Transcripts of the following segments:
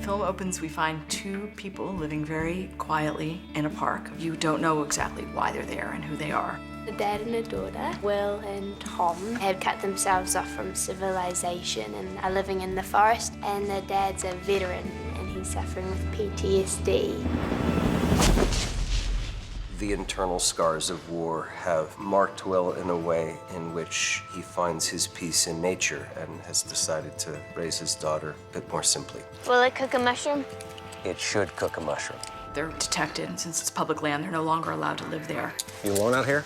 film opens, we find two people living very quietly in a park. You don't know exactly why they're there and who they are. The dad and a daughter, Will and Tom, have cut themselves off from civilization and are living in the forest. And the dad's a veteran and he's suffering with PTSD. The internal scars of war have marked Will in a way in which he finds his peace in nature and has decided to raise his daughter a bit more simply. Will it cook a mushroom? It should cook a mushroom. They're detected, and since it's public land, they're no longer allowed to live there. You alone out here?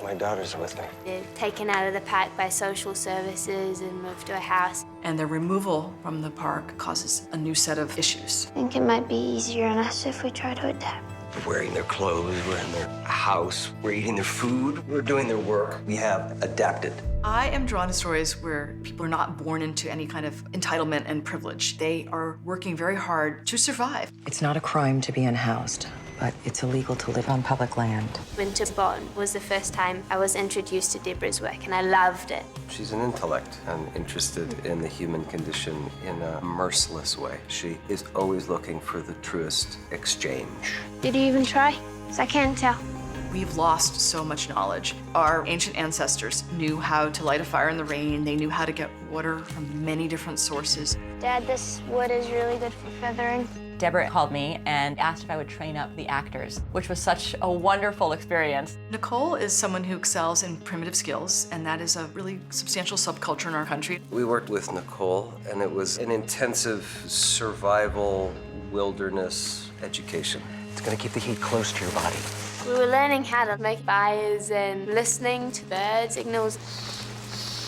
My daughter's with me. They're taken out of the park by social services and moved to a house. And their removal from the park causes a new set of issues. I think it might be easier on us if we try to adapt. We're wearing their clothes, we're in their house, we're eating their food, we're doing their work. We have adapted. I am drawn to stories where people are not born into any kind of entitlement and privilege. They are working very hard to survive. It's not a crime to be unhoused, but it's illegal to live on public land. Winter Bond was the first time I was introduced to Debra's work, and I loved it. She's an intellect and interested in the human condition in a merciless way. She is always looking for the truest exchange. Did you even try? 'Cause I can't tell. We've lost so much knowledge. Our ancient ancestors knew how to light a fire in the rain. They knew how to get water from many different sources. Dad, this wood is really good for feathering. Debra called me and asked if I would train up the actors, which was such a wonderful experience. Nicole is someone who excels in primitive skills, and that is a really substantial subculture in our country. We worked with Nicole, and it was an intensive survival wilderness education. It's gonna keep the heat close to your body. We were learning how to make fires and listening to bird signals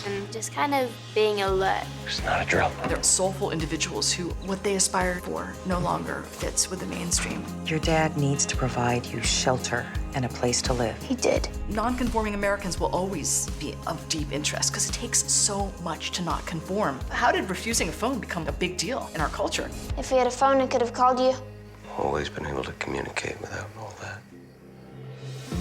and just kind of being alert. It's not a drill. They're soulful individuals who what they aspire for no longer fits with the mainstream. Your dad needs to provide you shelter and a place to live. He did. Non-conforming Americans will always be of deep interest because it takes so much to not conform. How did refusing a phone become a big deal in our culture? If he had a phone, he could have called you. Always been able to communicate without all that.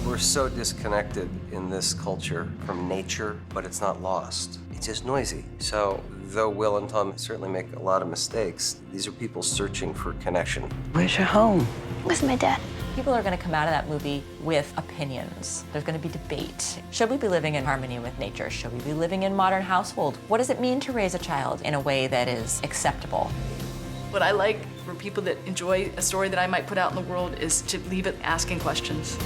We're so disconnected in this culture from nature, but it's not lost. It's just noisy. So, though Will and Tom certainly make a lot of mistakes, these are people searching for connection. Where's your home? With my dad. People are going to come out of that movie with opinions. There's going to be debate. Should we be living in harmony with nature? Should we be living in modern household? What does it mean to raise a child in a way that is acceptable? What I like for people that enjoy a story that I might put out in the world is to leave it asking questions.